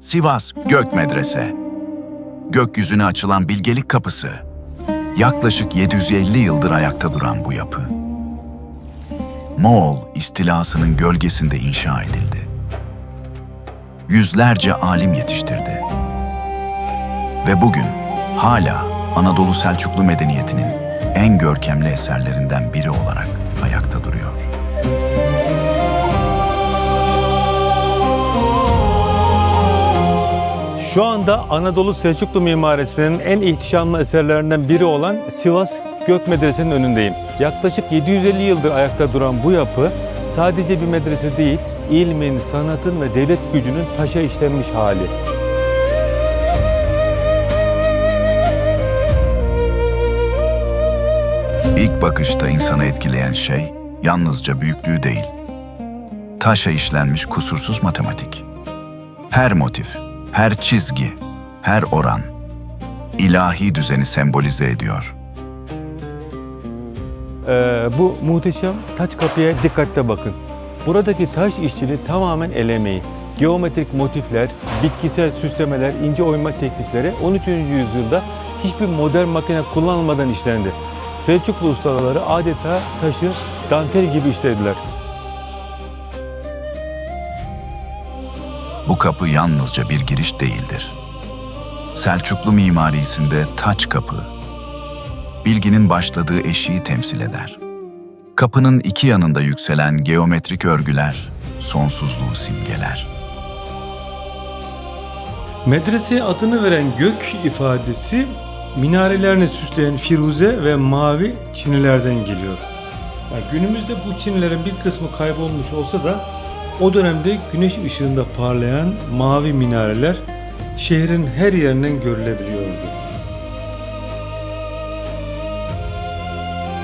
Sivas Gök Medrese. Gökyüzüne açılan bilgelik kapısı. Yaklaşık 750 yıldır ayakta duran bu yapı, Moğol istilasının gölgesinde inşa edildi. Yüzlerce alim yetiştirdi. Ve bugün hala Anadolu Selçuklu medeniyetinin en görkemli eserlerinden biri olarak ayakta duruyor. Şu anda Anadolu Selçuklu mimarisinin en ihtişamlı eserlerinden biri olan Sivas Gök Medrese'nin önündeyim. Yaklaşık 750 yıldır ayakta duran bu yapı sadece bir medrese değil, ilmin, sanatın ve devlet gücünün taşa işlenmiş hali. İlk bakışta insanı etkileyen şey yalnızca büyüklüğü değil, taşa işlenmiş kusursuz matematik. Her motif, her çizgi, her oran ilahi düzeni sembolize ediyor. Bu muhteşem taç kapıya dikkatle bakın. Buradaki taş işçiliği tamamen el emeği. Geometrik motifler, bitkisel süslemeler, ince oyma teknikleri 13. yüzyılda hiçbir modern makine kullanılmadan işlendi. Selçuklu ustaları adeta taşı dantel gibi işlediler. Bu kapı yalnızca bir giriş değildir. Selçuklu mimarisinde taç kapı, bilginin başladığı eşiği temsil eder. Kapının iki yanında yükselen geometrik örgüler, sonsuzluğu simgeler. Medreseye adını veren gök ifadesi minarelerini süsleyen firuze ve mavi çinilerden geliyor. Yani günümüzde bu çinilerin bir kısmı kaybolmuş olsa da o dönemde güneş ışığında parlayan mavi minareler şehrin her yerinden görülebiliyordu.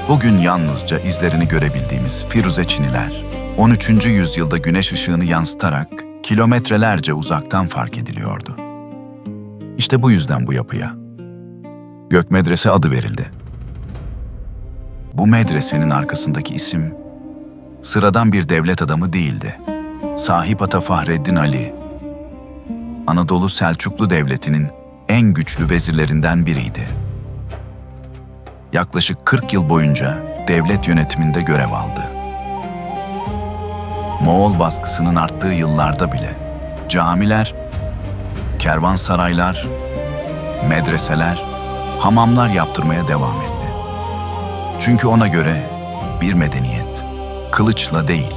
Bugün yalnızca izlerini görebildiğimiz firuze çiniler, 13. yüzyılda güneş ışığını yansıtarak kilometrelerce uzaktan fark ediliyordu. İşte bu yüzden bu yapıya Gök Medrese adı verildi. Bu medresenin arkasındaki isim sıradan bir devlet adamı değildi. Sahip Ata Fahreddin Ali, Anadolu Selçuklu Devleti'nin en güçlü vezirlerinden biriydi. Yaklaşık 40 yıl boyunca devlet yönetiminde görev aldı. Moğol baskısının arttığı yıllarda bile camiler, kervansaraylar, medreseler, hamamlar yaptırmaya devam etti. Çünkü ona göre bir medeniyet kılıçla değil,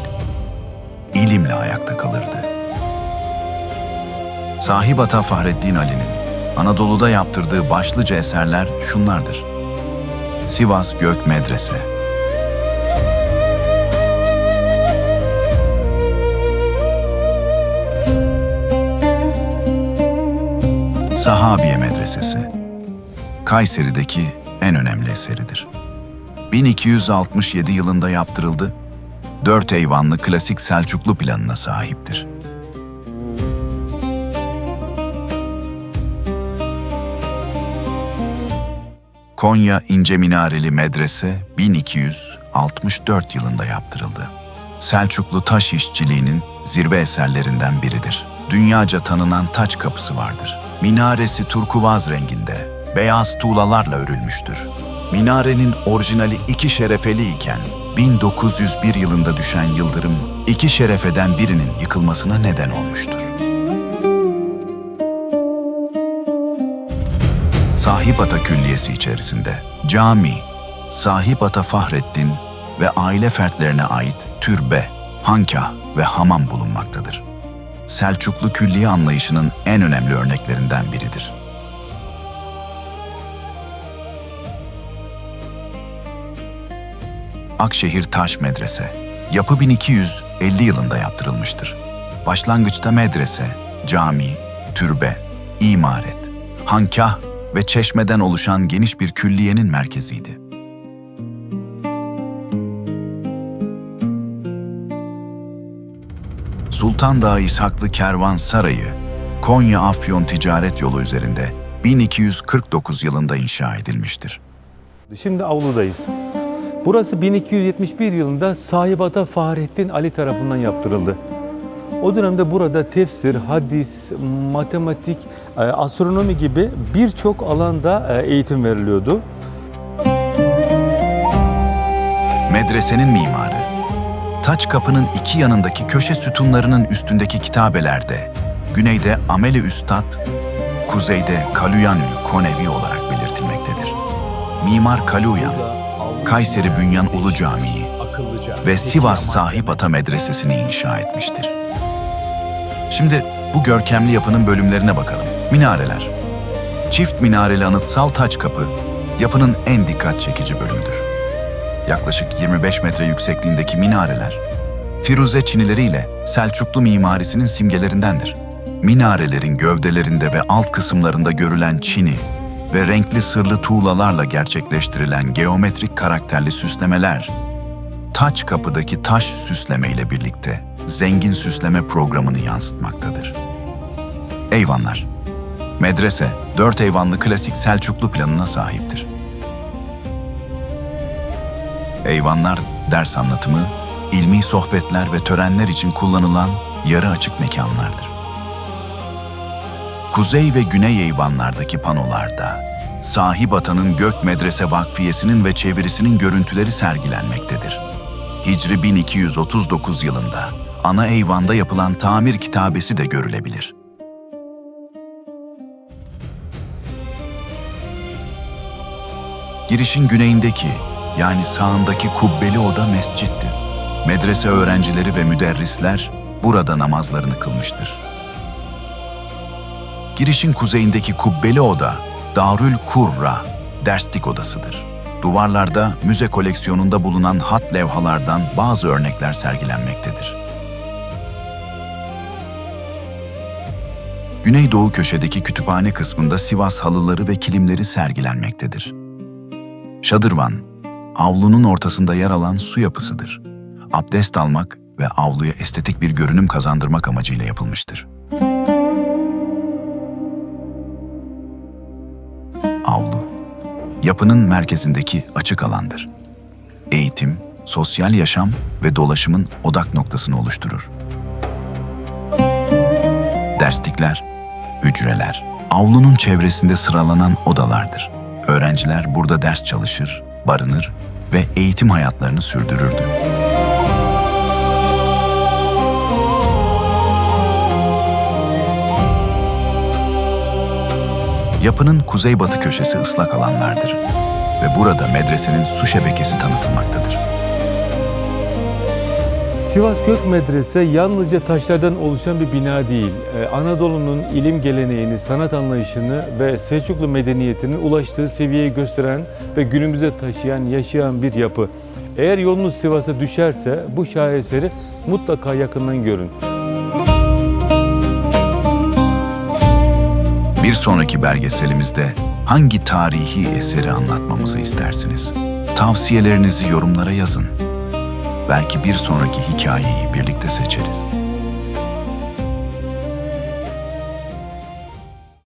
ilimle ayakta kalırdı. Sahip Ata Fahreddin Ali'nin Anadolu'da yaptırdığı başlıca eserler şunlardır: Sivas Gök Medrese, Sahabiye Medresesi, Kayseri'deki en önemli eseridir. 1267 yılında yaptırıldı, 4 eyvanlı klasik Selçuklu planına sahiptir. Konya İnce Minareli Medrese 1264 yılında yaptırıldı. Selçuklu taş işçiliğinin zirve eserlerinden biridir. Dünyaca tanınan taç kapısı vardır. Minaresi turkuaz renginde, beyaz tuğlalarla örülmüştür. Minarenin orijinali iki şerefeli iken 1901 yılında düşen yıldırım iki şerefeden birinin yıkılmasına neden olmuştur. Sahip Ata Külliyesi içerisinde cami, Sahip Ata Fahreddin ve aile fertlerine ait türbe, hankah ve hamam bulunmaktadır. Selçuklu külliye anlayışının en önemli örneklerinden biridir. Akşehir Taş Medrese, yapı 1250 yılında yaptırılmıştır. Başlangıçta medrese, cami, türbe, imaret, hankah ve çeşmeden oluşan geniş bir külliyenin merkeziydi. Sultan Dağı İshaklı Kervansarayı, Konya-Afyon ticaret yolu üzerinde 1249 yılında inşa edilmiştir. Şimdi avludayız. Burası 1271 yılında Sahip Ata Fahreddin Ali tarafından yaptırıldı. O dönemde burada tefsir, hadis, matematik, astronomi gibi birçok alanda eğitim veriliyordu. Medresenin mimarı, taç kapının iki yanındaki köşe sütunlarının üstündeki kitabelerde, güneyde Ameli Üstad, kuzeyde Kaluyanül Konevi olarak belirtilmektedir. Mimar Kaluyan, Kayseri Bünyan Ulu Camii ve Sivas Sahip Ata Medresesi'ni inşa etmiştir. Şimdi bu görkemli yapının bölümlerine bakalım. Minareler. Çift minareli anıtsal taç kapı, yapının en dikkat çekici bölümüdür. Yaklaşık 25 metre yüksekliğindeki minareler, Firuze çinileriyle Selçuklu mimarisinin simgelerindendir. Minarelerin gövdelerinde ve alt kısımlarında görülen çini ve renkli sırlı tuğlalarla gerçekleştirilen geometrik karakterli süslemeler, taç kapıdaki taş süsleme ile birlikte zengin süsleme programını yansıtmaktadır. Eyvanlar. Medrese, 4 eyvanlı klasik Selçuklu planına sahiptir. Eyvanlar, ders anlatımı, ilmi sohbetler ve törenler için kullanılan yarı açık mekanlardır. Kuzey ve güney eyvanlardaki panolarda, Sahip Ata'nın Gök Medrese Vakfiyesi'nin ve çevirisinin görüntüleri sergilenmektedir. Hicri 1239 yılında ana eyvanda yapılan tamir kitabesi de görülebilir. Girişin güneyindeki, yani sağındaki kubbeli oda mescittir. Medrese öğrencileri ve müderrisler burada namazlarını kılmıştır. Girişin kuzeyindeki kubbeli oda, Darül Kurra, derslik odasıdır. Duvarlarda müze koleksiyonunda bulunan hat levhalardan bazı örnekler sergilenmektedir. Güneydoğu köşedeki kütüphane kısmında Sivas halıları ve kilimleri sergilenmektedir. Şadırvan, avlunun ortasında yer alan su yapısıdır. Abdest almak ve avluya estetik bir görünüm kazandırmak amacıyla yapılmıştır. Avlu, yapının merkezindeki açık alandır. Eğitim, sosyal yaşam ve dolaşımın odak noktasını oluşturur. Derslikler, hücreler, avlunun çevresinde sıralanan odalardır. Öğrenciler burada ders çalışır, barınır ve eğitim hayatlarını sürdürürdü. Yapının kuzeybatı köşesi ıslak alanlardır ve burada medresenin su şebekesi tanıtılmaktadır. Sivas Gök Medrese yalnızca taşlardan oluşan bir bina değil. Anadolu'nun ilim geleneğini, sanat anlayışını ve Selçuklu medeniyetinin ulaştığı seviyeyi gösteren ve günümüze taşıyan, yaşayan bir yapı. Eğer yolunuz Sivas'a düşerse bu şaheseri mutlaka yakından görün. Bir sonraki belgeselimizde hangi tarihi eseri anlatmamızı istersiniz? Tavsiyelerinizi yorumlara yazın. Belki bir sonraki hikayeyi birlikte seçeriz.